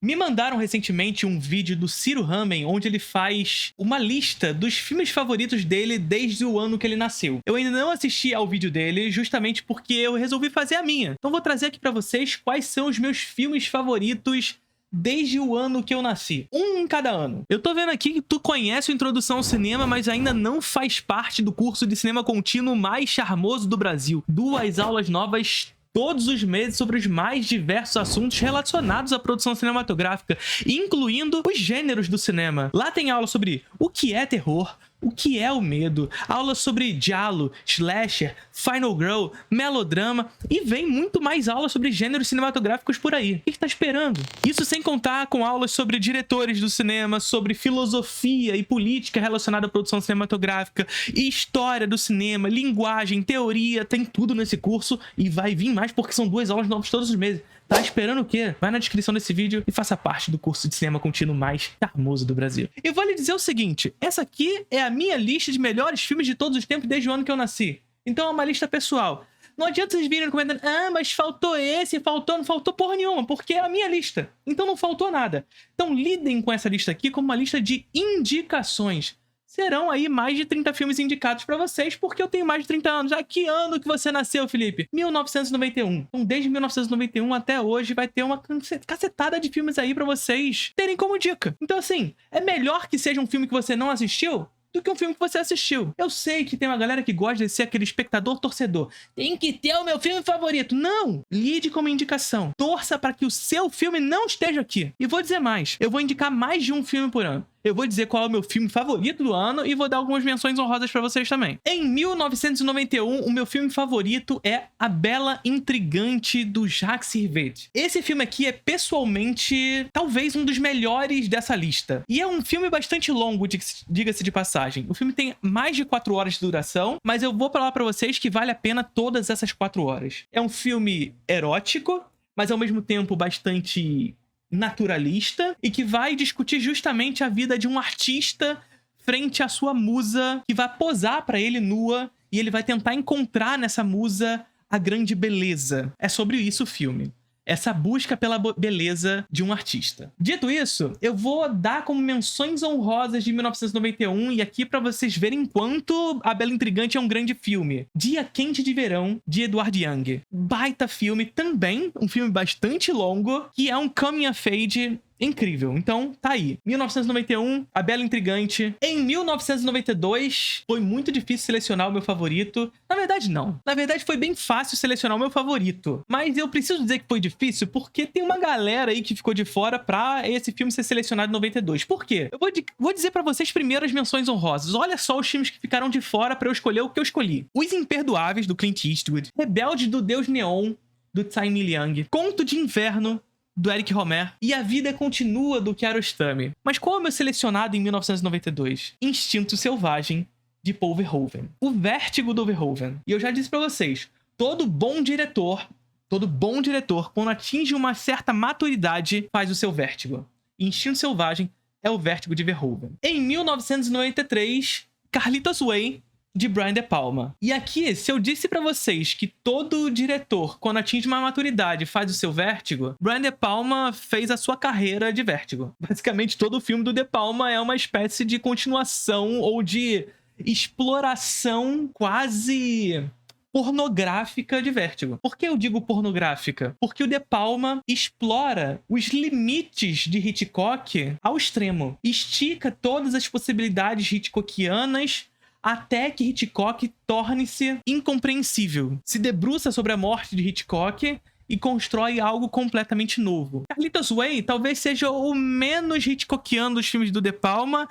Me mandaram recentemente um vídeo do Ciro Ramen, onde ele faz uma lista dos filmes favoritos dele desde o ano que ele nasceu. Eu ainda não assisti ao vídeo dele, justamente porque eu resolvi fazer a minha. Então vou trazer aqui pra vocês quais são os meus filmes favoritos desde o ano que eu nasci. Um em cada ano. Eu tô vendo aqui que tu conhece o Introdução ao Cinema, mas ainda não faz parte do curso de cinema contínuo mais charmoso do Brasil. 2 aulas novas todos os meses sobre os mais diversos assuntos relacionados à produção cinematográfica, incluindo os gêneros do cinema. Lá tem aula sobre o que é terror, o que é o medo, aulas sobre giallo, slasher, final girl, melodrama e vem muito mais aulas sobre gêneros cinematográficos por aí. O que tá esperando? Isso sem contar com aulas sobre diretores do cinema, sobre filosofia e política relacionada à produção cinematográfica, e história do cinema, linguagem, teoria, tem tudo nesse curso e vai vir mais porque são 2 aulas novas todos os meses. Tá esperando o quê? Vai na descrição desse vídeo e faça parte do curso de cinema contínuo mais charmoso do Brasil. E vou lhe dizer o seguinte, essa aqui é a minha lista de melhores filmes de todos os tempos desde o ano que eu nasci. Então é uma lista pessoal. Não adianta vocês virem comentando, mas faltou esse, não faltou porra nenhuma, porque é a minha lista. Então não faltou nada. Então lidem com essa lista aqui como uma lista de indicações. Serão aí mais de 30 filmes indicados pra vocês, porque eu tenho mais de 30 anos. Ah, que ano que você nasceu, Felipe? 1991. Então, desde 1991 até hoje, vai ter uma cacetada de filmes aí pra vocês terem como dica. Então, assim, é melhor que seja um filme que você não assistiu do que um filme que você assistiu. Eu sei que tem uma galera que gosta de ser aquele espectador torcedor. Tem que ter o meu filme favorito. Não! Lide como indicação. Torça para que o seu filme não esteja aqui. E vou dizer mais. Eu vou indicar mais de um filme por ano. Eu vou dizer qual é o meu filme favorito do ano e vou dar algumas menções honrosas pra vocês também. Em 1991, o meu filme favorito é A Bela Intrigante, do Jacques Rivette. Esse filme aqui é, pessoalmente, talvez um dos melhores dessa lista. E é um filme bastante longo, diga-se de passagem. O filme tem mais de 4 horas de duração, mas eu vou falar pra vocês que vale a pena todas essas 4 horas. É um filme erótico, mas ao mesmo tempo bastante naturalista e que vai discutir justamente a vida de um artista frente à sua musa, que vai posar pra ele nua e ele vai tentar encontrar nessa musa a grande beleza. É sobre isso o filme. Essa busca pela beleza de um artista. Dito isso, eu vou dar como menções honrosas de 1991 e aqui pra vocês verem quanto A Bela Intrigante é um grande filme. Dia Quente de Verão, de Edward Young. Baita filme também, um filme bastante longo, que é um coming of age incrível. Então, tá aí. 1991, A Bela Intrigante. Em 1992, foi muito difícil selecionar o meu favorito. Na verdade, não. Na verdade, foi bem fácil selecionar o meu favorito. Mas eu preciso dizer que foi difícil porque tem uma galera aí que ficou de fora pra esse filme ser selecionado em 92. Por quê? Eu vou dizer pra vocês primeiro as menções honrosas. Olha só os filmes que ficaram de fora pra eu escolher o que eu escolhi. Os Imperdoáveis, do Clint Eastwood. Rebelde do Deus Neon, do Tsai Ming-liang. Conto de Inverno, do Eric Romer, e A Vida Continua, do Kiarostami. Mas qual é o meu selecionado em 1992? Instinto Selvagem, de Paul Verhoeven. O Vértigo do Verhoeven. E eu já disse pra vocês, todo bom diretor, quando atinge uma certa maturidade, faz o seu vértigo. Instinto Selvagem é o Vértigo de Verhoeven. Em 1993, Carlitos Way, de Brian De Palma. E aqui, se eu disse pra vocês que todo diretor, quando atinge uma maturidade, faz o seu vértigo, Brian De Palma fez a sua carreira de vértigo. Basicamente, todo o filme do De Palma é uma espécie de continuação ou de exploração quase pornográfica de Vértigo. Por que eu digo pornográfica? Porque o De Palma explora os limites de Hitchcock ao extremo. Estica todas as possibilidades hitchcockianas até que Hitchcock torne-se incompreensível. Se debruça sobre a morte de Hitchcock e constrói algo completamente novo. Carlitos Way talvez seja o menos Hitchcockiano dos filmes do De Palma,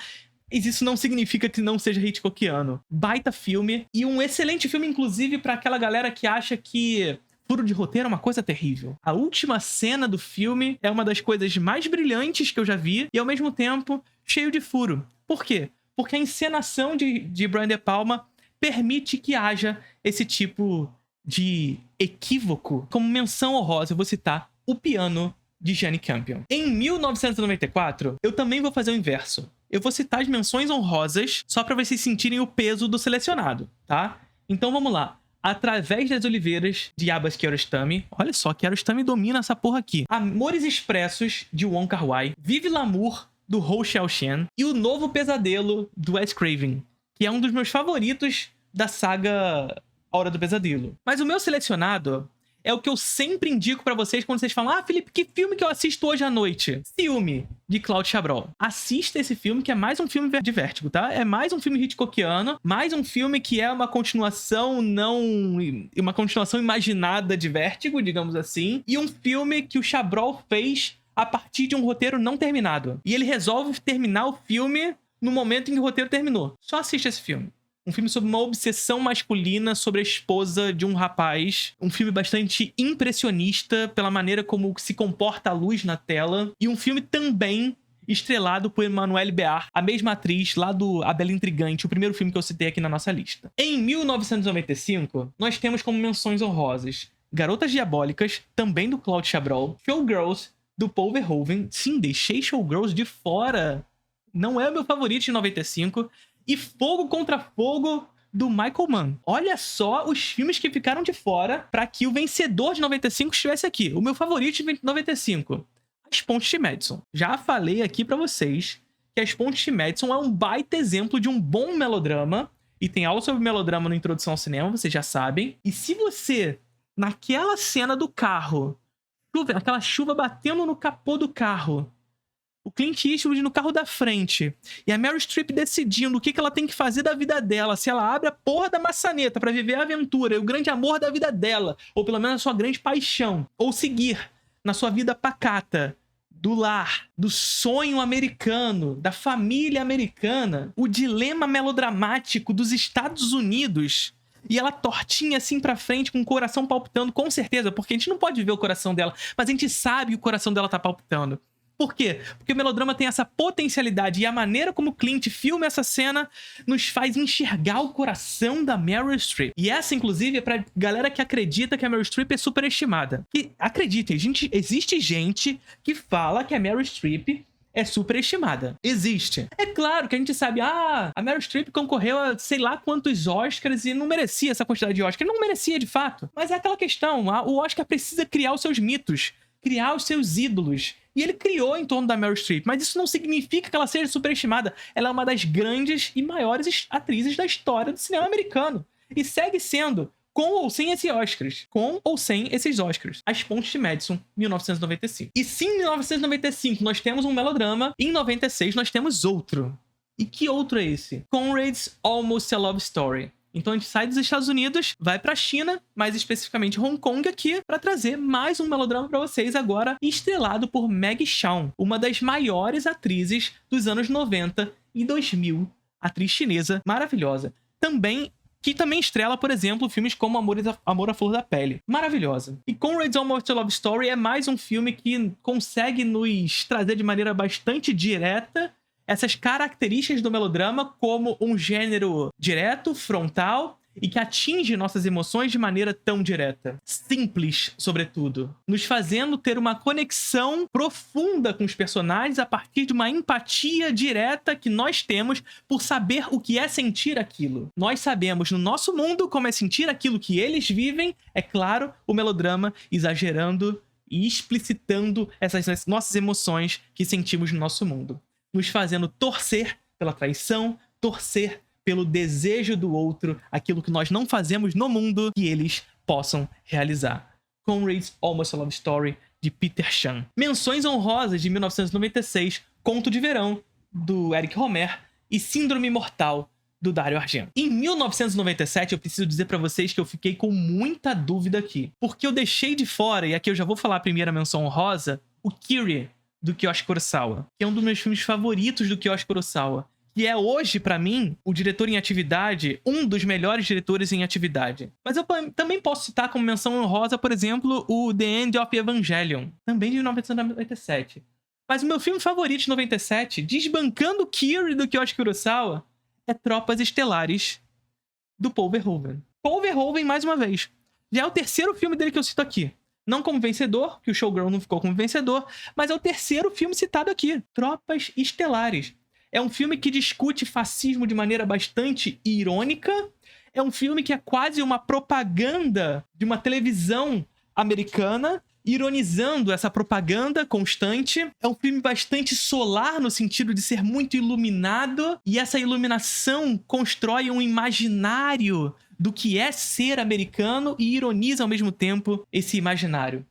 mas isso não significa que não seja Hitchcockiano. Baita filme, e um excelente filme, inclusive, para aquela galera que acha que furo de roteiro é uma coisa terrível. A última cena do filme é uma das coisas mais brilhantes que eu já vi, e ao mesmo tempo cheio de furo. Por quê? Porque a encenação de Brian De Palma permite que haja esse tipo de equívoco. Como menção honrosa, eu vou citar O Piano, de Jane Campion. Em 1994, eu também vou fazer o inverso. Eu vou citar as menções honrosas só para vocês sentirem o peso do selecionado, tá? Então vamos lá. Através das Oliveiras, de Abbas Kiarostami. Olha só, Kiarostami domina essa porra aqui. Amores Expressos, de Wong Kar-wai. Vive L'amour, do Hou Xiaoxian. E O Novo Pesadelo, do Wes Craven, que é um dos meus favoritos da saga A Hora do Pesadelo. Mas o meu selecionado é o que eu sempre indico pra vocês quando vocês falam: ah, Felipe, que filme que eu assisto hoje à noite? Ciúme, de Claude Chabrol. Assista esse filme, que é mais um filme de Vértigo, tá? É mais um filme Hitchcockiano, mais um filme que é uma continuação uma continuação imaginada de Vértigo, digamos assim, e um filme que o Chabrol fez a partir de um roteiro não terminado. E ele resolve terminar o filme no momento em que o roteiro terminou. Só assista esse filme. Um filme sobre uma obsessão masculina sobre a esposa de um rapaz. Um filme bastante impressionista pela maneira como se comporta a luz na tela. E um filme também estrelado por Emmanuelle Béart, a mesma atriz lá do A Bela Intrigante, o primeiro filme que eu citei aqui na nossa lista. Em 1995, nós temos como menções honrosas Garotas Diabólicas, também do Claude Chabrol, Showgirls, do Paul Verhoeven. Sim, deixei Showgirls de fora. Não é o meu favorito de 95. E Fogo Contra Fogo, do Michael Mann. Olha só os filmes que ficaram de fora para que o vencedor de 95 estivesse aqui. O meu favorito de 95, As Pontes de Madison. Já falei aqui para vocês que As Pontes de Madison é um baita exemplo de um bom melodrama. E tem aula sobre melodrama no Introdução ao Cinema, vocês já sabem. E se você, naquela cena do carro, aquela chuva batendo no capô do carro, o Clint Eastwood no carro da frente e a Meryl Streep decidindo o que ela tem que fazer da vida dela, se ela abre a porra da maçaneta pra viver a aventura e o grande amor da vida dela, ou pelo menos a sua grande paixão, ou seguir na sua vida pacata, do lar, do sonho americano, da família americana, o dilema melodramático dos Estados Unidos, e ela tortinha assim pra frente, com o coração palpitando, com certeza, porque a gente não pode ver o coração dela, mas a gente sabe que o coração dela tá palpitando. Por quê? Porque o melodrama tem essa potencialidade, e a maneira como o Clint filma essa cena nos faz enxergar o coração da Meryl Streep. E essa, inclusive, é pra galera que acredita que a Meryl Streep é superestimada. E acreditem, existe gente que fala que a Meryl Streep é superestimada. Existe. É claro que a gente sabe, a Meryl Streep concorreu a sei lá quantos Oscars e não merecia essa quantidade de Oscars. Não merecia, de fato. Mas é aquela questão, o Oscar precisa criar os seus mitos, criar os seus ídolos. E ele criou em torno da Meryl Streep, mas isso não significa que ela seja superestimada. Ela é uma das grandes e maiores atrizes da história do cinema americano. E segue sendo, com ou sem esses Oscars. Com ou sem esses Oscars. As Pontes de Madison, 1995. E sim, em 1995 nós temos um melodrama, em 96 nós temos outro. E que outro é esse? Conrad's Almost a Love Story. Então a gente sai dos Estados Unidos, vai pra China, mais especificamente Hong Kong aqui, pra trazer mais um melodrama pra vocês agora, estrelado por Maggie Cheung, uma das maiores atrizes dos anos 90 e 2000, atriz chinesa maravilhosa. Que também estrela, por exemplo, filmes como Amor à Flor da Pele. Maravilhosa. E Conrad's Almost a Love Story é mais um filme que consegue nos trazer de maneira bastante direta essas características do melodrama como um gênero direto, frontal e que atinge nossas emoções de maneira tão direta. Simples, sobretudo. Nos fazendo ter uma conexão profunda com os personagens a partir de uma empatia direta que nós temos por saber o que é sentir aquilo. Nós sabemos no nosso mundo como é sentir aquilo que eles vivem. É claro, o melodrama exagerando e explicitando essas nossas emoções que sentimos no nosso mundo. Nos fazendo torcer pela traição, torcer pelo desejo do outro, aquilo que nós não fazemos no mundo, que eles possam realizar. Conrad's Almost a Love Story, de Peter Chan. Menções honrosas de 1996, Conto de Verão, do Eric Romer, e Síndrome Mortal, do Dario Argento. Em 1997, eu preciso dizer pra vocês que eu fiquei com muita dúvida aqui, porque eu deixei de fora, e aqui eu já vou falar a primeira menção honrosa, o Kyrie, do Kiyoshi Kurosawa, que é um dos meus filmes favoritos do Kiyoshi Kurosawa, que é hoje, pra mim, o diretor em atividade, um dos melhores diretores em atividade. Mas eu também posso citar como menção honrosa, por exemplo, o The End of Evangelion, também de 1997. Mas o meu filme favorito de 97, desbancando Kyrie do Kiyoshi Kurosawa, é Tropas Estelares, do Paul Verhoeven. Paul Verhoeven, mais uma vez. Já é o terceiro filme dele que eu cito aqui. Não como vencedor, que o Showgirl não ficou como vencedor, mas é o terceiro filme citado aqui, Tropas Estelares. É um filme que discute fascismo de maneira bastante irônica, é um filme que é quase uma propaganda de uma televisão americana, ironizando essa propaganda constante. É um filme bastante solar, no sentido de ser muito iluminado, e essa iluminação constrói um imaginário do que é ser americano e ironiza ao mesmo tempo esse imaginário.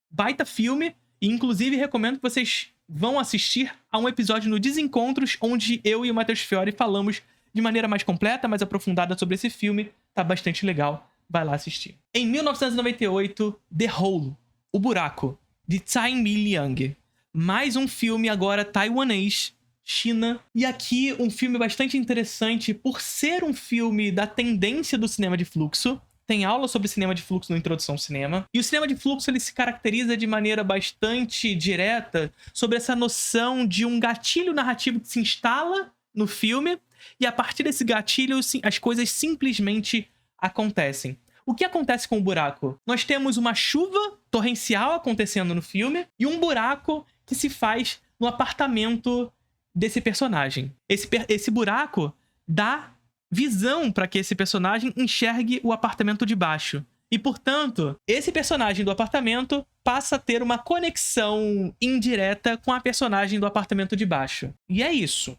Baita filme, e inclusive recomendo que vocês vão assistir a um episódio no Desencontros, onde eu e o Matheus Fiore falamos de maneira mais completa, mais aprofundada sobre esse filme. Tá bastante legal, vai lá assistir. Em 1998, The Hole, O Buraco, de Tsai Ming-liang. Mais um filme agora taiwanês, China. E aqui um filme bastante interessante por ser um filme da tendência do cinema de fluxo. Tem aula sobre cinema de fluxo no Introdução ao Cinema. E o cinema de fluxo ele se caracteriza de maneira bastante direta sobre essa noção de um gatilho narrativo que se instala no filme e a partir desse gatilho as coisas simplesmente acontecem. O que acontece com o buraco? Nós temos uma chuva torrencial acontecendo no filme e um buraco que se faz no apartamento desse personagem. Esse buraco dá visão para que esse personagem enxergue o apartamento de baixo. E, portanto, esse personagem do apartamento passa a ter uma conexão indireta com a personagem do apartamento de baixo. E é isso.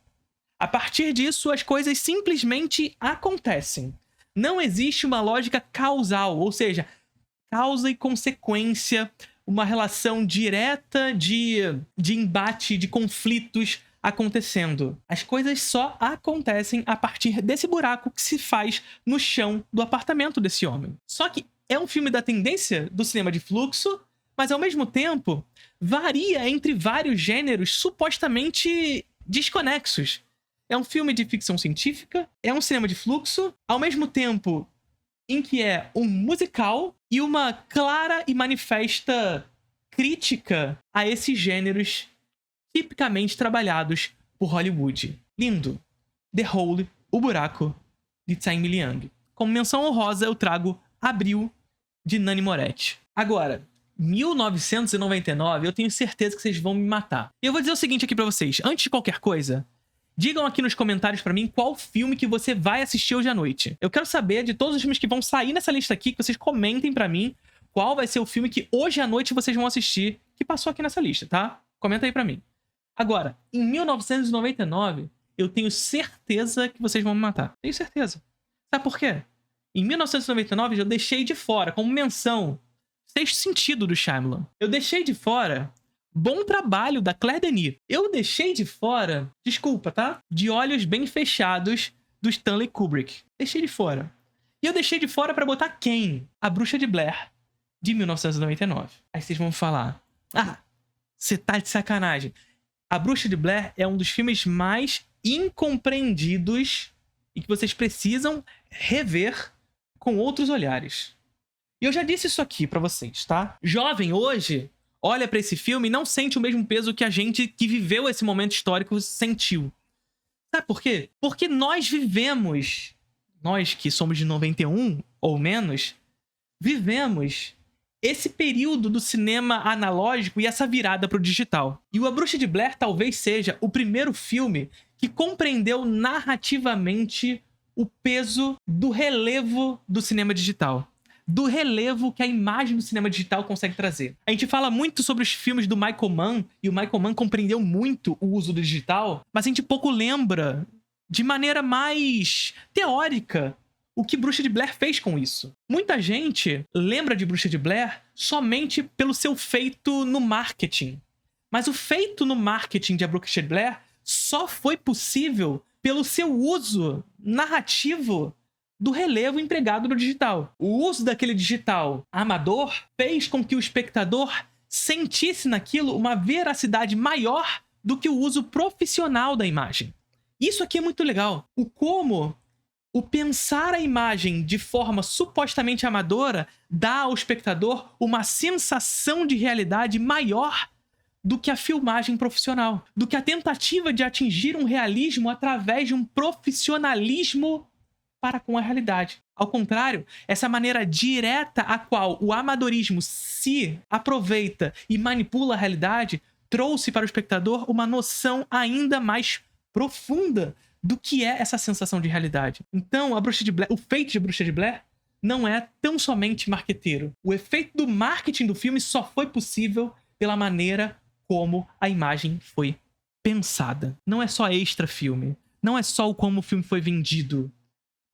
A partir disso, as coisas simplesmente acontecem. Não existe uma lógica causal, ou seja, causa e consequência, uma relação direta de embate, de conflitos acontecendo. As coisas só acontecem a partir desse buraco que se faz no chão do apartamento desse homem. Só que é um filme da tendência do cinema de fluxo, mas ao mesmo tempo varia entre vários gêneros supostamente desconexos. É um filme de ficção científica, é um cinema de fluxo, ao mesmo tempo em que é um musical e uma clara e manifesta crítica a esses gêneros tipicamente trabalhados por Hollywood. Lindo. The Hole, O Buraco, de Tsai Ming-liang. Como menção honrosa, eu trago Abril, de Nanni Moretti. Agora, 1999, eu tenho certeza que vocês vão me matar. E eu vou dizer o seguinte aqui pra vocês. Antes de qualquer coisa, digam aqui nos comentários pra mim qual filme que você vai assistir hoje à noite. Eu quero saber de todos os filmes que vão sair nessa lista aqui, que vocês comentem pra mim qual vai ser o filme que hoje à noite vocês vão assistir, que passou aqui nessa lista, tá? Comenta aí pra mim. Agora, em 1999, eu tenho certeza que vocês vão me matar. Tenho certeza. Sabe por quê? Em 1999, eu deixei de fora, como menção, Sexto Sentido do Shyamalan. Eu deixei de fora Bom Trabalho, da Claire Denis. Eu deixei de fora, desculpa, tá? De Olhos Bem Fechados, do Stanley Kubrick. Deixei de fora. E eu deixei de fora pra botar quem? A Bruxa de Blair, de 1999. Aí vocês vão falar, você tá de sacanagem. A Bruxa de Blair é um dos filmes mais incompreendidos e que vocês precisam rever com outros olhares. E eu já disse isso aqui pra vocês, tá? Jovem hoje olha pra esse filme e não sente o mesmo peso que a gente que viveu esse momento histórico sentiu. Sabe por quê? Porque nós vivemos, nós que somos de 91 ou menos, vivemos esse período do cinema analógico e essa virada pro digital. E o A Bruxa de Blair talvez seja o primeiro filme que compreendeu narrativamente o peso do relevo do cinema digital. Do relevo que a imagem do cinema digital consegue trazer. A gente fala muito sobre os filmes do Michael Mann, e o Michael Mann compreendeu muito o uso do digital, mas a gente pouco lembra, de maneira mais teórica, o que Bruxa de Blair fez com isso. Muita gente lembra de Bruxa de Blair somente pelo seu feito no marketing. Mas o feito no marketing de A Bruxa de Blair só foi possível pelo seu uso narrativo do relevo empregado no digital. O uso daquele digital amador fez com que o espectador sentisse naquilo uma veracidade maior do que o uso profissional da imagem. Isso aqui é muito legal. O como o pensar a imagem de forma supostamente amadora dá ao espectador uma sensação de realidade maior do que a filmagem profissional, do que a tentativa de atingir um realismo através de um profissionalismo para com a realidade. Ao contrário, essa maneira direta a qual o amadorismo se aproveita e manipula a realidade trouxe para o espectador uma noção ainda mais profunda do que é essa sensação de realidade. Então, a Bruxa de Blair, o feito de Bruxa de Blair não é tão somente marqueteiro. O efeito do marketing do filme só foi possível pela maneira como a imagem foi pensada. Não é só extra filme. Não é só como o filme foi vendido,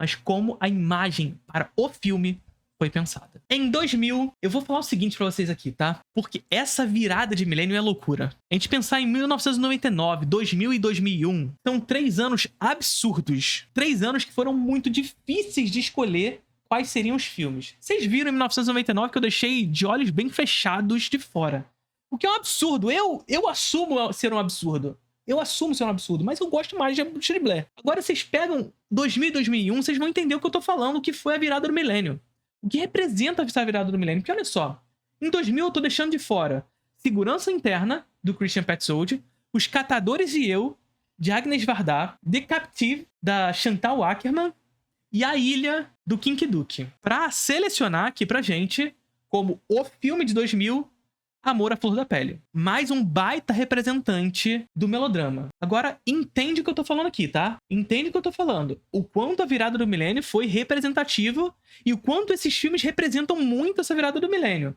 mas como a imagem para o filme foi pensada. Em 2000, eu vou falar o seguinte pra vocês aqui, tá? Porque essa virada de milênio é loucura. A gente pensar em 1999, 2000 e 2001, são 3 anos absurdos. 3 anos que foram muito difíceis de escolher quais seriam os filmes. Vocês viram em 1999 que eu deixei de olhos bem fechados de fora. O que é um absurdo. Eu assumo ser um absurdo. Eu assumo ser um absurdo, mas eu gosto mais de Bruxa de Blair. Agora vocês pegam 2000 e 2001, vocês vão entender o que eu tô falando, que foi a virada do milênio. O que representa essa virada do milênio? Porque olha só, em 2000 eu tô deixando de fora Segurança Interna, do Christian Petzold, Os Catadores e Eu, de Agnes Varda, The Captive, da Chantal Akerman, e A Ilha, do Kinky Duke. Pra selecionar aqui pra gente, como o filme de 2000, Amor à Flor da Pele. Mais um baita representante do melodrama. Agora, entende o que eu tô falando aqui, tá? Entende o que eu tô falando. O quanto a virada do milênio foi representativo e o quanto esses filmes representam muito essa virada do milênio.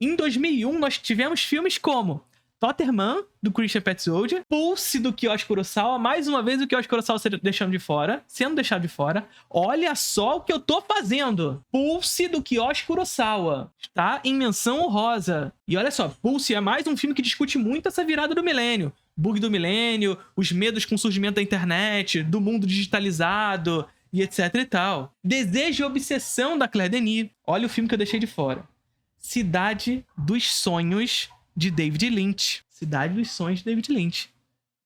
Em 2001, nós tivemos filmes como Totterman, do Christian Petzold, Pulse, do Kiyoshi Kurosawa, mais uma vez o Kiyoshi Kurosawa sendo deixado de fora. Olha só o que eu tô fazendo. Pulse, do Kiyoshi Kurosawa, tá em menção honrosa. E olha só, Pulse é mais um filme que discute muito essa virada do milênio. Bug do milênio, os medos com o surgimento da internet, do mundo digitalizado e etc e tal. Desejo e Obsessão, da Claire Denis. Olha o filme que eu deixei de fora. Cidade dos Sonhos, de David Lynch. Cidade dos Sonhos, de David Lynch.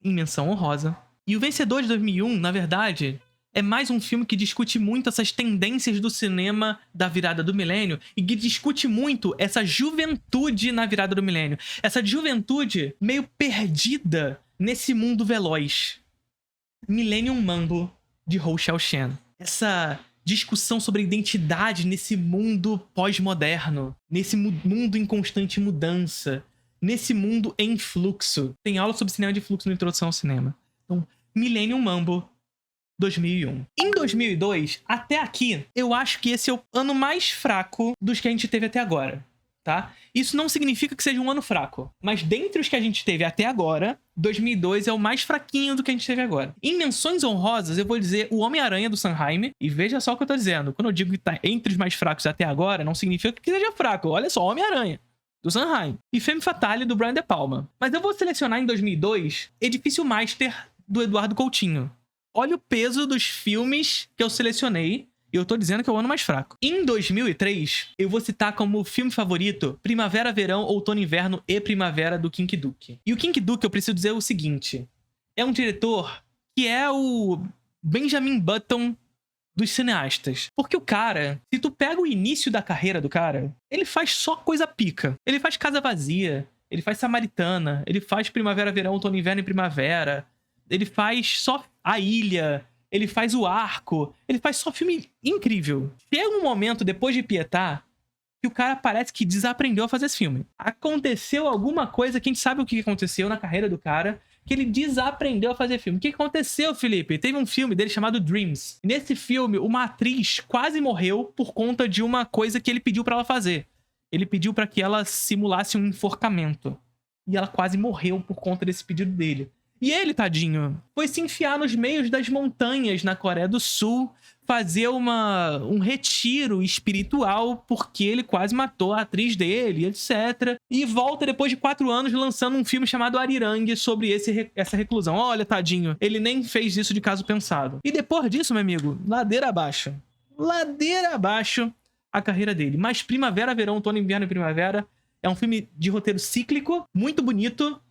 Em menção honrosa. E o vencedor de 2001, na verdade, é mais um filme que discute muito essas tendências do cinema da virada do milênio e que discute muito essa juventude na virada do milênio. Essa juventude meio perdida nesse mundo veloz. Millennium Mambo, de Hou Xiaoshen. Essa discussão sobre identidade nesse mundo pós-moderno, nesse mundo em constante mudança, nesse mundo em fluxo. Tem aula sobre cinema de fluxo na Introdução ao Cinema. Então, Millennium Mambo, 2001. Em 2002, até aqui, eu acho que esse é o ano mais fraco dos que a gente teve até agora, tá? Isso não significa que seja um ano fraco, mas dentre os que a gente teve até agora, 2002 é o mais fraquinho do que a gente teve agora. Em menções honrosas, eu vou dizer o Homem-Aranha, do Sanheim, e veja só o que eu tô dizendo. Quando eu digo que tá entre os mais fracos até agora, não significa que seja fraco. Olha só, Homem-Aranha, do Sanheim, e Femme Fatale, do Brian De Palma. Mas eu vou selecionar em 2002 Edifício Master, do Eduardo Coutinho. Olha o peso dos filmes que eu selecionei, e eu tô dizendo que é o ano mais fraco. Em 2003, eu vou citar como filme favorito Primavera, Verão, Outono, Inverno e Primavera, do Kinky Duke. E o Kinky Duke, eu preciso dizer o seguinte, é um diretor que é o Benjamin Button dos cineastas. Porque o cara, se tu pega o início da carreira do cara, ele faz só coisa pica. Ele faz Casa Vazia, ele faz Samaritana, ele faz Primavera, Verão, Outono, Inverno e Primavera, ele faz só A Ilha, ele faz O Arco, ele faz só filme incrível. Chega um momento, depois de Pietà, que o cara parece que desaprendeu a fazer esse filme. Aconteceu alguma coisa que a gente sabe o que aconteceu na carreira do cara, que ele desaprendeu a fazer filme. O que aconteceu, Felipe? Teve um filme dele chamado Dreams. Nesse filme, uma atriz quase morreu por conta de uma coisa que ele pediu pra ela fazer. Ele pediu pra que ela simulasse um enforcamento. E ela quase morreu por conta desse pedido dele. E ele, tadinho, foi se enfiar nos meios das montanhas na Coreia do Sul, fazer um retiro espiritual, porque ele quase matou a atriz dele, etc. E volta depois de 4 anos lançando um filme chamado Arirang sobre essa reclusão. Olha, tadinho, ele nem fez isso de caso pensado. E depois disso, meu amigo, ladeira abaixo. Ladeira abaixo a carreira dele. Mas Primavera, Verão, Outono, Inverno e Primavera é um filme de roteiro cíclico, muito bonito.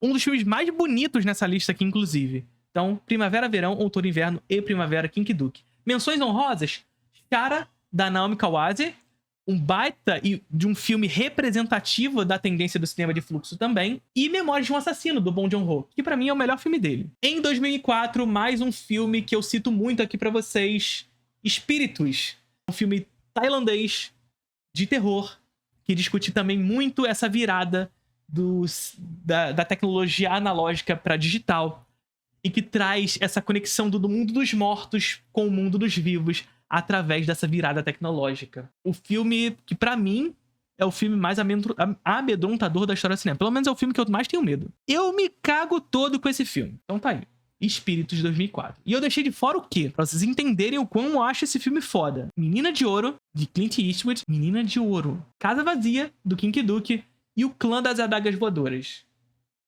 Um dos filmes mais bonitos nessa lista aqui, inclusive. Então, Primavera, Verão, Outono, Inverno e Primavera, Kinky Duke. Menções honrosas, Chara, da Naomi Kawase, um baita de um filme representativo da tendência do cinema de fluxo também, e Memórias de um Assassino, do Bong Joon-ho, que pra mim é o melhor filme dele. Em 2004, mais um filme que eu cito muito aqui pra vocês, Espíritos, um filme tailandês de terror, que discute também muito essa virada da tecnologia analógica para digital. e que traz essa conexão do mundo dos mortos com o mundo dos vivos através dessa virada tecnológica. O filme que, pra mim, é o filme mais amedrontador da história do cinema. Pelo menos é o filme que eu mais tenho medo. Eu me cago todo com esse filme. Então tá aí. Espíritos de 2004. E eu deixei de fora o quê? Pra vocês entenderem o quão eu acho esse filme foda. Menina de Ouro, de Clint Eastwood. Menina de Ouro. Casa Vazia, do King Duke. E o Clã das Adagas Voadoras,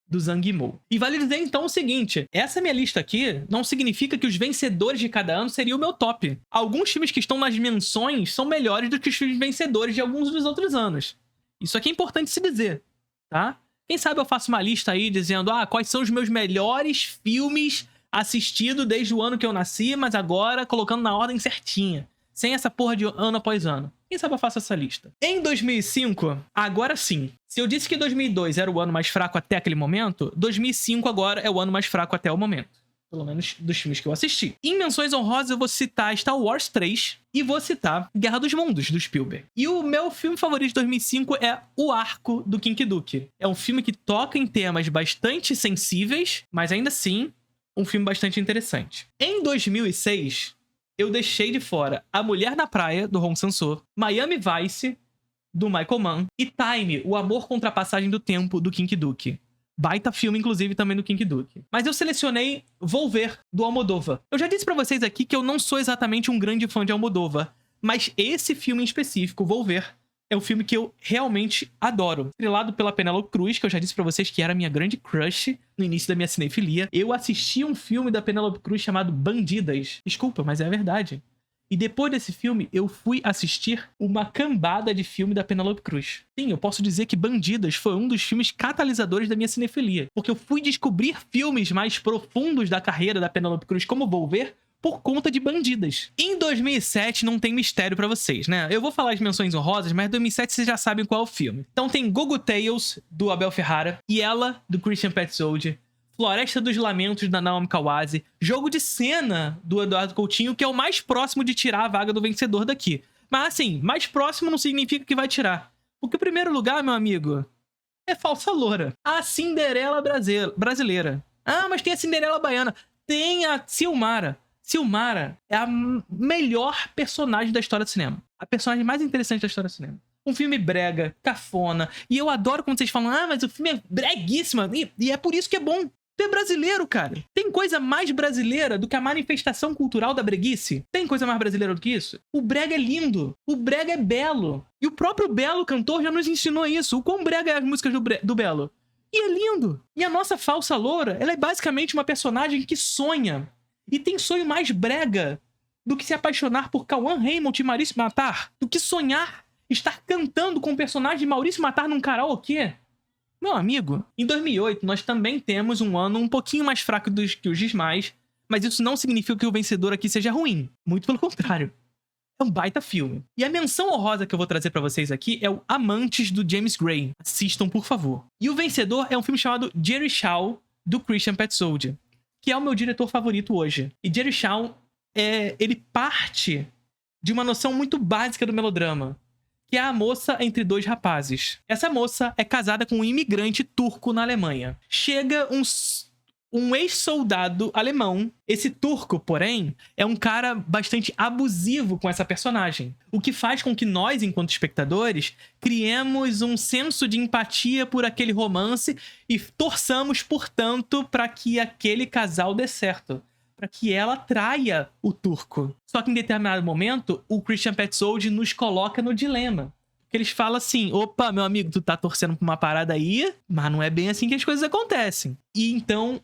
do Zhang Yimou. E vale dizer então o seguinte, essa minha lista aqui não significa que os vencedores de cada ano seriam o meu top. Alguns filmes que estão nas menções são melhores do que os filmes vencedores de alguns dos outros anos. Isso aqui é importante se dizer, tá? Quem sabe eu faço uma lista aí dizendo, quais são os meus melhores filmes assistidos desde o ano que eu nasci, mas agora colocando na ordem certinha, sem essa porra de ano após ano. Quem sabe eu faço essa lista. Em 2005, agora sim. Se eu disse que 2002 era o ano mais fraco até aquele momento, 2005 agora é o ano mais fraco até o momento. Pelo menos dos filmes que eu assisti. Em menções honrosas eu vou citar Star Wars 3 e vou citar Guerra dos Mundos, do Spielberg. E o meu filme favorito de 2005 é O Arco, do King Duke. É um filme que toca em temas bastante sensíveis, mas ainda assim, um filme bastante interessante. Em 2006... eu deixei de fora A Mulher na Praia, do Hong Sang-soo, Miami Vice, do Michael Mann, e Time, O Amor contra a Passagem do Tempo, do King Duke. Baita filme, inclusive, também do King Duke. Mas eu selecionei Volver, do Almodóvar. Eu já disse pra vocês aqui que eu não sou exatamente um grande fã de Almodóvar, mas esse filme em específico, Volver, é um filme que eu realmente adoro. Estrelado pela Penélope Cruz, que eu já disse pra vocês que era minha grande crush no início da minha cinefilia. Eu assisti um filme da Penélope Cruz chamado Bandidas. Desculpa, mas é a verdade. E depois desse filme, eu fui assistir uma cambada de filme da Penélope Cruz. Sim, eu posso dizer que Bandidas foi um dos filmes catalisadores da minha cinefilia. Porque eu fui descobrir filmes mais profundos da carreira da Penélope Cruz, como Volver, por conta de Bandidas. Em 2007 não tem mistério pra vocês, né? Eu vou falar as menções honrosas, mas em 2007 vocês já sabem qual é o filme. Então tem Gogo Tales, do Abel Ferrara, e Ela, do Christian Petzold, Floresta dos Lamentos, da Naomi Kawase, Jogo de Cena, do Eduardo Coutinho, que é o mais próximo de tirar a vaga do vencedor daqui. Mas assim, mais próximo não significa que vai tirar. Porque o primeiro lugar, meu amigo, é Falsa Loura. A Cinderela brasileira. Mas tem a Cinderela baiana. Tem a Silmara. Silmara é a melhor personagem da história do cinema. A personagem mais interessante da história do cinema. Um filme brega, cafona. E eu adoro quando vocês falam, mas o filme é breguíssima. E é por isso que é bom. Tu é brasileiro, cara. Tem coisa mais brasileira do que a manifestação cultural da breguice? Tem coisa mais brasileira do que isso? O brega é lindo. O brega é belo. E o próprio Belo, cantor, já nos ensinou isso. O quão brega é as músicas do Belo. E é lindo. E a nossa Falsa Loura, ela é basicamente uma personagem que sonha. E tem sonho mais brega do que se apaixonar por Cauã Raymond e Maurício Matar, do que sonhar estar cantando com o personagem de Maurício Matar num karaokê. Meu amigo, em 2008 nós também temos um ano um pouquinho mais fraco que os demais, mas isso não significa que o vencedor aqui seja ruim. Muito pelo contrário. É um baita filme. E a menção honrosa que eu vou trazer pra vocês aqui é o Amantes, do James Gray. Assistam, por favor. E o vencedor é um filme chamado Jerry Shaw, do Christian Petzold, que é o meu diretor favorito hoje. E Jerry Shaw, ele parte de uma noção muito básica do melodrama, que é a moça entre dois rapazes. Essa moça é casada com um imigrante turco na Alemanha. Chega um ex-soldado alemão. Esse turco, porém, é um cara bastante abusivo com essa personagem. O que faz com que nós, enquanto espectadores, criemos um senso de empatia por aquele romance e torçamos, portanto, para que aquele casal dê certo. Para que ela traia o turco. Só que em determinado momento, o Christian Petzold nos coloca no dilema. Porque eles falam assim, opa, meu amigo, tu tá torcendo pra uma parada aí, mas não é bem assim que as coisas acontecem. E então,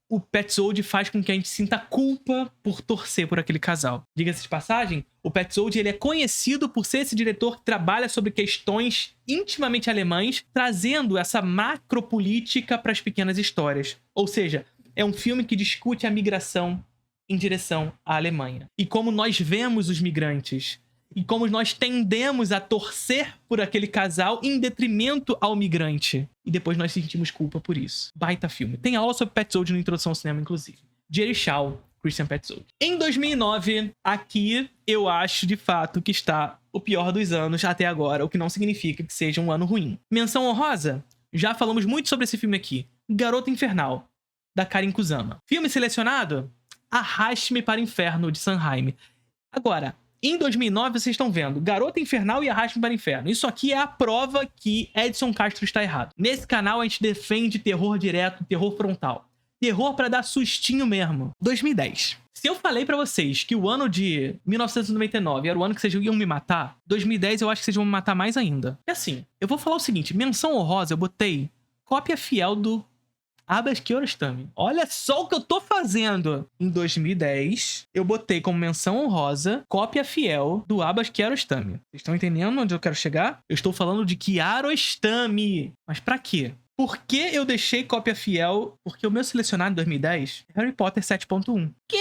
o Petzold faz com que a gente sinta culpa por torcer por aquele casal. Diga-se de passagem, o Petzold, ele é conhecido por ser esse diretor que trabalha sobre questões intimamente alemãs, trazendo essa macropolítica para as pequenas histórias. Ou seja, é um filme que discute a migração em direção à Alemanha. E como nós vemos os migrantes. E como nós tendemos a torcer por aquele casal em detrimento ao migrante. E depois nós sentimos culpa por isso. Baita filme. Tem aula sobre Petzold no Introdução ao Cinema, inclusive. Jerry Shaw, Christian Petzold. Em 2009, aqui eu acho de fato que está o pior dos anos até agora, o que não significa que seja um ano ruim. Menção honrosa? Já falamos muito sobre esse filme aqui. Garota Infernal, da Karin Kusama. Filme selecionado? Arraste-me para o Inferno, de Sanheim. Agora, em 2009, vocês estão vendo Garota Infernal e Arraste-me para o Inferno. Isso aqui é a prova que Edson Castro está errado. Nesse canal, a gente defende terror direto, terror frontal. Terror pra dar sustinho mesmo. 2010. Se eu falei pra vocês que o ano de 1999 era o ano que vocês iam me matar, 2010 eu acho que vocês vão me matar mais ainda. E assim, eu vou falar o seguinte, menção honrosa, eu botei cópia fiel do Abbas Kiarostami. Olha só o que eu tô fazendo. Em 2010, eu botei como menção honrosa cópia fiel do Abbas Kiarostami. Vocês estão entendendo onde eu quero chegar? Eu estou falando de Kiarostami. Mas pra quê? Por que eu deixei cópia fiel? Porque o meu selecionado em 2010 é Harry Potter 7.1. Que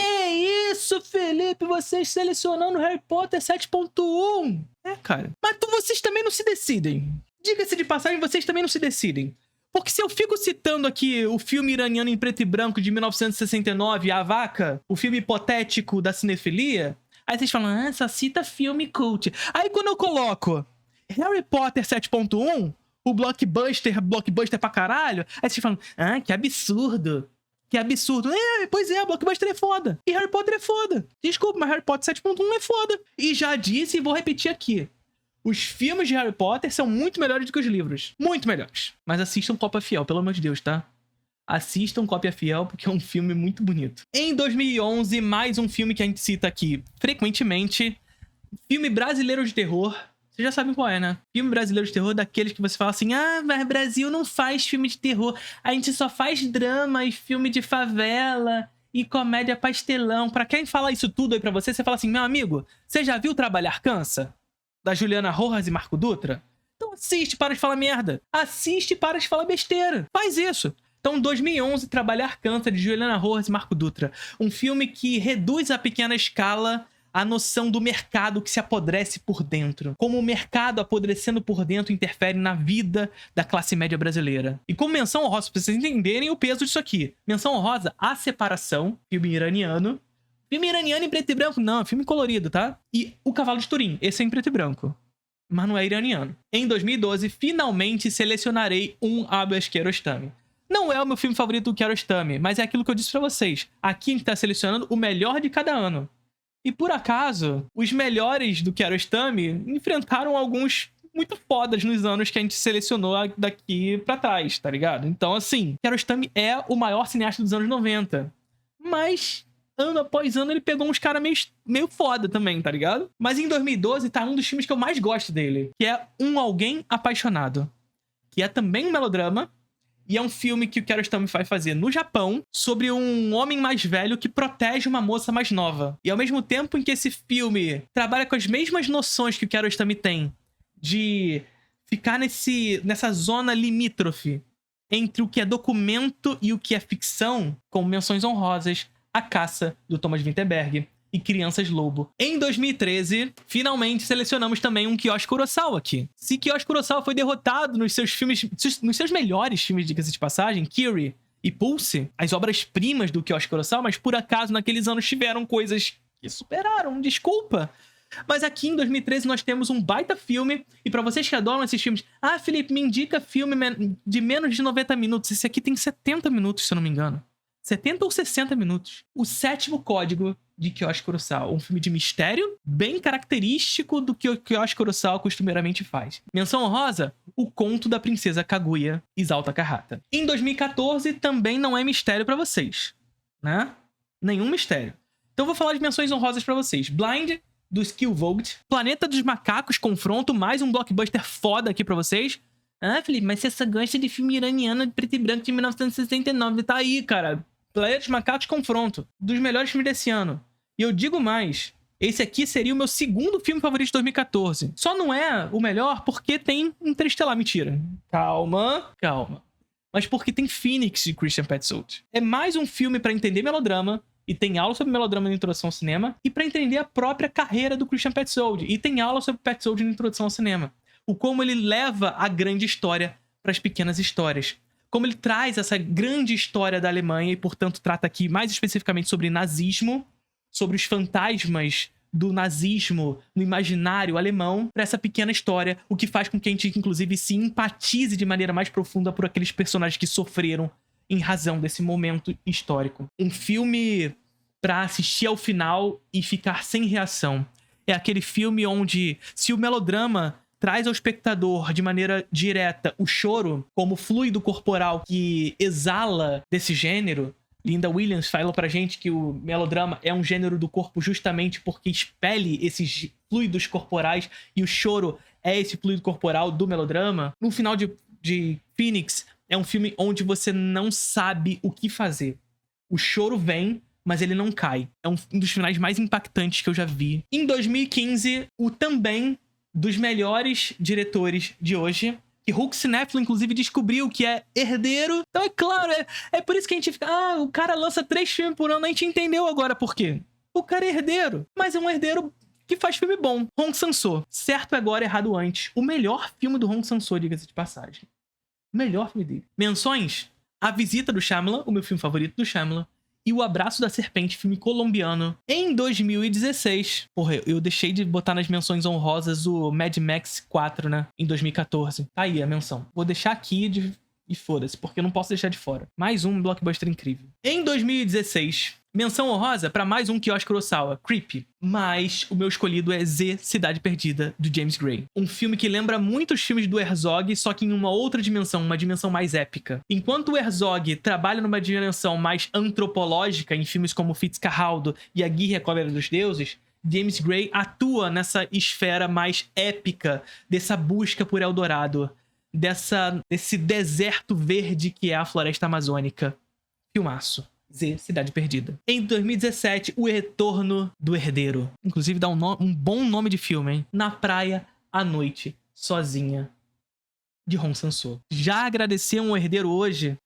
isso, Felipe? Vocês selecionando Harry Potter 7.1? É, cara. Mas vocês também não se decidem. Diga-se de passagem, vocês também não se decidem. Porque se eu fico citando aqui o filme iraniano em preto e branco de 1969, A Vaca, o filme hipotético da cinefilia, aí vocês falam, só cita filme cult. Aí quando eu coloco Harry Potter 7.1... o blockbuster pra caralho. Aí vocês falam, que absurdo. Que absurdo. Pois é, blockbuster é foda. E Harry Potter é foda. Desculpa, mas Harry Potter 7.1 é foda. E já disse e vou repetir aqui. Os filmes de Harry Potter são muito melhores do que os livros. Muito melhores. Mas assistam Cópia Fiel, pelo amor de Deus, tá? Assistam Cópia Fiel, porque é um filme muito bonito. Em 2011, mais um filme que a gente cita aqui frequentemente. Filme brasileiro de terror. Vocês já sabem qual é, né? Filme brasileiro de terror, daqueles que você fala assim, mas Brasil não faz filme de terror. A gente só faz drama e filme de favela e comédia pastelão. Pra quem fala isso tudo aí pra você, você fala assim, meu amigo, você já viu Trabalhar Cansa? Da Juliana Rojas e Marco Dutra? Então assiste, para de falar merda. Assiste, para de falar besteira. Faz isso. Então, 2011, Trabalhar Cansa, de Juliana Rojas e Marco Dutra. Um filme que reduz a pequena escala a noção do mercado que se apodrece por dentro. Como o mercado apodrecendo por dentro interfere na vida da classe média brasileira. E como menção honrosa, pra vocês entenderem o peso disso aqui. Menção honrosa, A Separação, filme iraniano. Filme iraniano em preto e branco? Não, é filme colorido, tá? E O Cavalo de Turim, esse é em preto e branco. Mas não é iraniano. Em 2012, finalmente selecionarei um Abbas Kiarostami. Não é o meu filme favorito do Kiarostami, mas é aquilo que eu disse pra vocês. Aqui a gente tá selecionando o melhor de cada ano. E por acaso, os melhores do Kiarostami enfrentaram alguns muito fodas nos anos que a gente selecionou daqui pra trás, tá ligado? Então, assim, Kiarostami é o maior cineasta dos anos 90. Mas, ano após ano, ele pegou uns caras meio foda também, tá ligado? Mas em 2012 tá um dos filmes que eu mais gosto dele, que é Um Alguém Apaixonado. Que é também um melodrama. E é um filme que o Kiarostami vai fazer no Japão sobre um homem mais velho que protege uma moça mais nova. E ao mesmo tempo em que esse filme trabalha com as mesmas noções que o Kiarostami tem de ficar nessa zona limítrofe entre o que é documento e o que é ficção, com menções honrosas, A Caça, do Thomas Vinterberg, e Crianças Lobo. Em 2013, finalmente selecionamos também um Kiyoshi Kurosawa aqui. Se Kiyoshi Kurosawa foi derrotado nos seus filmes, nos seus melhores filmes, diga-se de passagem, Kiri e Pulse, as obras-primas do Kiyoshi Kurosawa, mas por acaso naqueles anos tiveram coisas que superaram, desculpa. Mas aqui em 2013 nós temos um baita filme, e pra vocês que adoram esses filmes, Felipe, me indica filme de menos de 90 minutos. Esse aqui tem 70 minutos, se eu não me engano. 70 ou 60 minutos. O Sétimo Código, de Kiyoshi Kurosawa. Um filme de mistério, bem característico do que o Kiyoshi Kurosawa costumeiramente faz. Menção honrosa, O Conto da Princesa Kaguya, Isao Takahata. Em 2014, também não é mistério pra vocês, né? Nenhum mistério. Então vou falar de menções honrosas pra vocês. Blind, do Skill Vogt. Planeta dos Macacos, Confronto, mais um blockbuster foda aqui pra vocês. Felipe, mas você só gosta de filme iraniano de preto e branco de 1969. Tá aí, cara. Planeta dos Macacos, Confronto. Dos melhores filmes desse ano. E eu digo mais. Esse aqui seria o meu segundo filme favorito de 2014. Só não é o melhor porque tem Interestelar. Mentira. Calma. Mas porque tem Phoenix, de Christian Petzold. É mais um filme pra entender melodrama. E tem aula sobre melodrama na introdução ao cinema. E pra entender a própria carreira do Christian Petzold. E tem aula sobre Petzold na introdução ao cinema. O como ele leva a grande história para as pequenas histórias. Como ele traz essa grande história da Alemanha e, portanto, trata aqui mais especificamente sobre nazismo, sobre os fantasmas do nazismo no imaginário alemão, para essa pequena história, o que faz com que a gente, inclusive, se empatize de maneira mais profunda por aqueles personagens que sofreram em razão desse momento histórico. Um filme pra assistir ao final e ficar sem reação. É aquele filme onde, se o melodrama traz ao espectador de maneira direta o choro como fluido corporal que exala desse gênero. Linda Williams falou pra gente que o melodrama é um gênero do corpo justamente porque expele esses fluidos corporais e o choro é esse fluido corporal do melodrama. No final de Phoenix, é um filme onde você não sabe o que fazer. O choro vem, mas ele não cai. É um dos finais mais impactantes que eu já vi. Em 2015, o também dos melhores diretores de hoje, que Hugh Cinefilo, inclusive, descobriu que é herdeiro. Então, é claro, é por isso que a gente fica... o cara lança 3 filmes por ano, a gente entendeu agora por quê. O cara é herdeiro, mas é um herdeiro que faz filme bom. Hong Sang-soo. Certo agora, errado antes. O melhor filme do Hong Sang-soo, diga-se de passagem. O melhor filme dele. Menções: A Visita do Shyamalan, o meu filme favorito do Shyamalan, e O Abraço da Serpente, filme colombiano. Em 2016, porra, eu deixei de botar nas menções honrosas o Mad Max 4, né? Em 2014. Tá aí a menção. Vou deixar aqui e foda-se, porque eu não posso deixar de fora. Mais um blockbuster incrível. Em 2016, menção honrosa pra mais um Kiyoshi Kurosawa, Creep. Mas o meu escolhido é Z, Cidade Perdida, do James Gray. Um filme que lembra muito os filmes do Herzog, só que em uma outra dimensão, uma dimensão mais épica. Enquanto o Herzog trabalha numa dimensão mais antropológica, em filmes como Fitzcarraldo e A Guerra e a Cólera dos Deuses, James Gray atua nessa esfera mais épica, dessa busca por Eldorado, desse deserto verde que é a floresta amazônica. Filmaço. Z, Cidade Perdida. Em 2017, O Retorno do Herdeiro. Inclusive dá um bom nome de filme, hein? Na Praia, à Noite, Sozinha, de Hong Sang-soo. Já agradecer a um herdeiro hoje,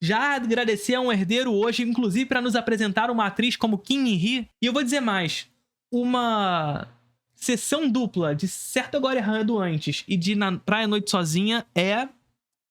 inclusive para nos apresentar uma atriz como Kim Min-hee. E eu vou dizer mais, uma sessão dupla de Certo Agora Errado Antes e de Na Praia à Noite Sozinha é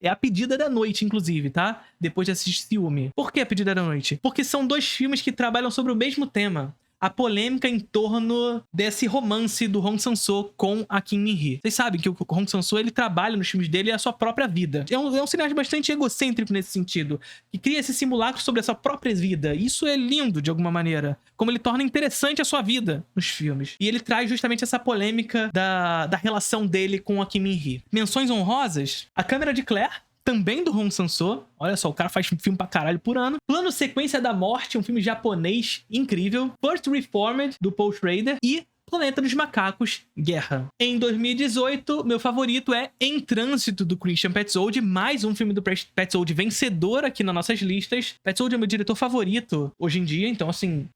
a pedida da noite, inclusive, tá? Depois de assistir Ciúme. Por que a pedida da noite? Porque são 2 filmes que trabalham sobre o mesmo tema. A polêmica em torno desse romance do Hong Sang-soo com a Kim Min-hee. Vocês sabem que o Hong Sang-soo, ele trabalha nos filmes dele a sua própria vida. É um cineasta bastante egocêntrico nesse sentido. Que cria esse simulacro sobre a sua própria vida. Isso é lindo, de alguma maneira. Como ele torna interessante a sua vida nos filmes. E ele traz justamente essa polêmica da relação dele com a Kim Min-hee. Menções honrosas: A Câmera de Claire, também do Hong Sang-soo. Olha só, o cara faz filme pra caralho por ano. Plano Sequência da Morte, um filme japonês incrível. First Reformed, do Paul Schrader. E Planeta dos Macacos, Guerra. Em 2018, meu favorito é Em Trânsito, do Christian Petzold. Mais um filme do Petzold vencedor aqui nas nossas listas. Petzold é meu diretor favorito hoje em dia, então assim,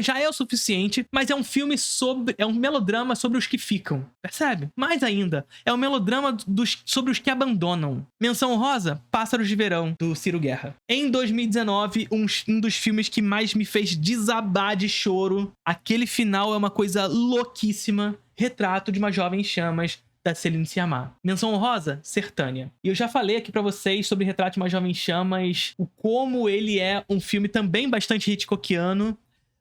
já é o suficiente. Mas é um filme é um melodrama sobre os que ficam, percebe? Mais ainda, é um melodrama sobre os que abandonam. Menção honrosa: Pássaros de Verão, do Ciro Guerra. Em 2019, um dos filmes que mais me fez desabar de choro. Aquele final é uma coisa louquíssima. Retrato de uma Jovem em Chamas, da Celine Sciamma. Menção honrosa: Sertânia. E eu já falei aqui pra vocês sobre Retrato de uma Jovem em Chamas, o como ele é um filme também bastante Hitchcockiano,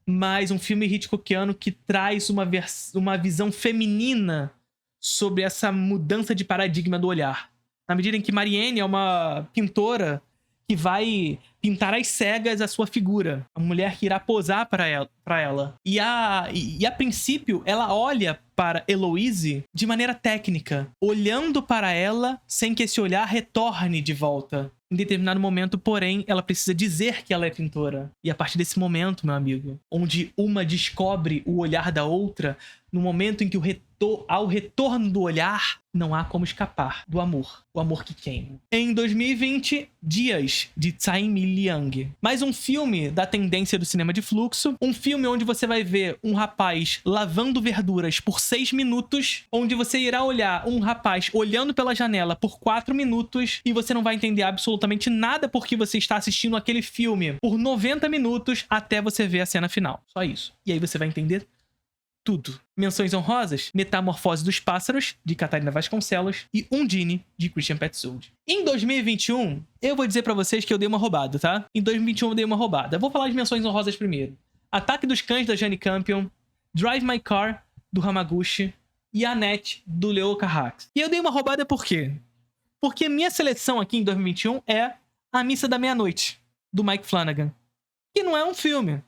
mas um filme Hitchcockiano que traz uma visão feminina sobre essa mudança de paradigma do olhar. Na medida em que Marianne é uma pintora que vai pintar às cegas a sua figura. A mulher que irá posar para ela. E a princípio, ela olha para Heloise de maneira técnica, olhando para ela sem que esse olhar retorne de volta. Em determinado momento, porém, ela precisa dizer que ela é pintora. E a partir desse momento, meu amigo, onde uma descobre o olhar da outra, no momento em que ao retorno do olhar, não há como escapar do amor. O amor que queima. Em 2020, Dias, de Tsai Mi-liang. Mais um filme da tendência do cinema de fluxo. Um filme onde você vai ver um rapaz lavando verduras por 6 minutos, onde você irá olhar um rapaz olhando pela janela por 4 minutos e você não vai entender absolutamente nada porque você está assistindo aquele filme por 90 minutos até você ver a cena final. Só isso. E aí você vai entender tudo. Menções honrosas: Metamorfose dos Pássaros, de Catarina Vasconcelos, e Undine, de Christian Petzold. Em 2021, eu vou dizer pra vocês que eu dei uma roubada, tá? Em 2021 eu dei uma roubada. Vou falar de menções honrosas primeiro. Ataque dos Cães, da Jane Campion, Drive My Car, do Hamaguchi, e Annette, do Leo Carax. E eu dei uma roubada por quê? Porque minha seleção aqui em 2021 é A Missa da Meia-Noite, do Mike Flanagan. Que não é um filme.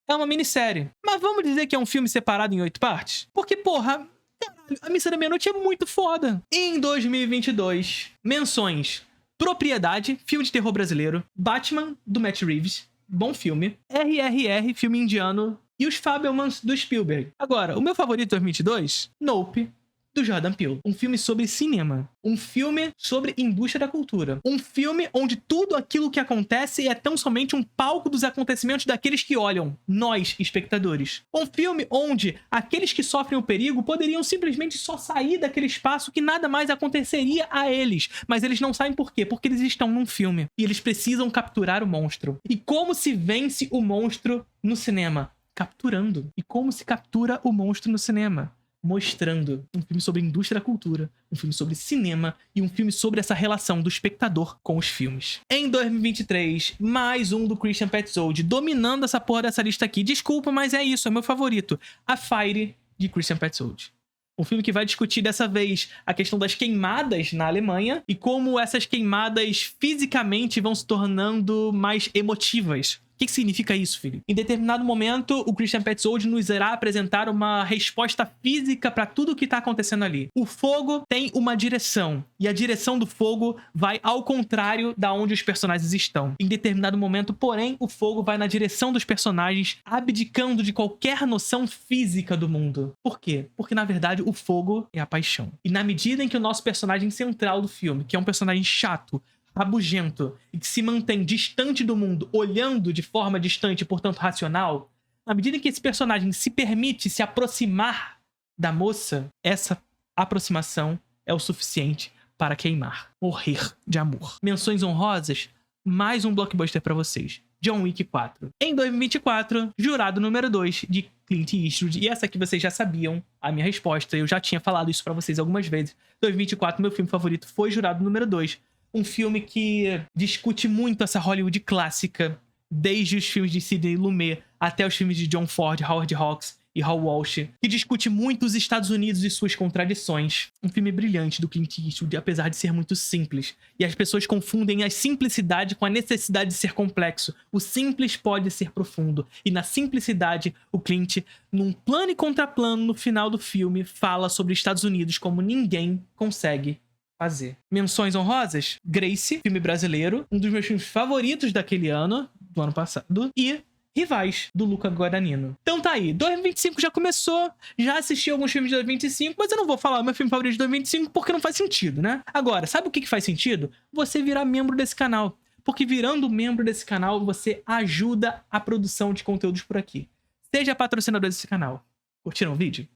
É uma minissérie. Mas vamos dizer que é um filme separado em 8 partes? Porque, porra, caralho, A Missa da Meia-Noite é muito foda. Em 2022, menções: Propriedade, filme de terror brasileiro. Batman, do Matt Reeves, bom filme. RRR, filme indiano. E Os Fabelmans, do Spielberg. Agora, o meu favorito de 2022? Nope, do Jordan Peele. Um filme sobre cinema. Um filme sobre indústria da cultura. Um filme onde tudo aquilo que acontece é tão somente um palco dos acontecimentos daqueles que olham, nós, espectadores. Um filme onde aqueles que sofrem o perigo poderiam simplesmente só sair daquele espaço que nada mais aconteceria a eles. Mas eles não saem por quê? Porque eles estão num filme. E eles precisam capturar o monstro. E como se vence o monstro no cinema? Capturando. E como se captura o monstro no cinema? Mostrando. Um filme sobre indústria da cultura, um filme sobre cinema e um filme sobre essa relação do espectador com os filmes. Em 2023, mais um do Christian Petzold, dominando essa porra dessa lista aqui. Desculpa, mas é isso, é meu favorito. A Fire, de Christian Petzold. Um filme que vai discutir dessa vez a questão das queimadas na Alemanha e como essas queimadas fisicamente vão se tornando mais emotivas. O que significa isso, filho? Em determinado momento, o Christian Petzold nos irá apresentar uma resposta física para tudo o que está acontecendo ali. O fogo tem uma direção, e a direção do fogo vai ao contrário da onde os personagens estão. Em determinado momento, porém, o fogo vai na direção dos personagens, abdicando de qualquer noção física do mundo. Por quê? Porque, na verdade, o fogo é a paixão. E na medida em que o nosso personagem central do filme, que é um personagem chato, rabugento e que se mantém distante do mundo, olhando de forma distante, portanto racional, na medida em que esse personagem se permite se aproximar da moça, essa aproximação é o suficiente para queimar, morrer de amor. Menções honrosas, mais um blockbuster para vocês. John Wick 4. Em 2024, jurado número 2 de Clint Eastwood. E essa aqui vocês já sabiam a minha resposta. Eu já tinha falado isso para vocês algumas vezes. 2024, meu filme favorito foi Jurado número 2. Um filme que discute muito essa Hollywood clássica, desde os filmes de Sidney Lumet até os filmes de John Ford, Howard Hawks e Hal Walsh, que discute muito os Estados Unidos e suas contradições. Um filme brilhante do Clint Eastwood, apesar de ser muito simples. E as pessoas confundem a simplicidade com a necessidade de ser complexo. O simples pode ser profundo. E na simplicidade, o Clint, num plano e contraplano no final do filme, fala sobre Estados Unidos como ninguém consegue fazer. Menções honrosas? Grace, filme brasileiro, um dos meus filmes favoritos daquele ano, do ano passado, e Rivais, do Luca Guadagnino. Então tá aí, 2025 já começou, já assisti alguns filmes de 2025, mas eu não vou falar o meu filme favorito de 2025 porque não faz sentido, né? Agora, sabe o que faz sentido? Você virar membro desse canal. Porque virando membro desse canal, você ajuda a produção de conteúdos por aqui. Seja patrocinador desse canal. Curtiram o vídeo?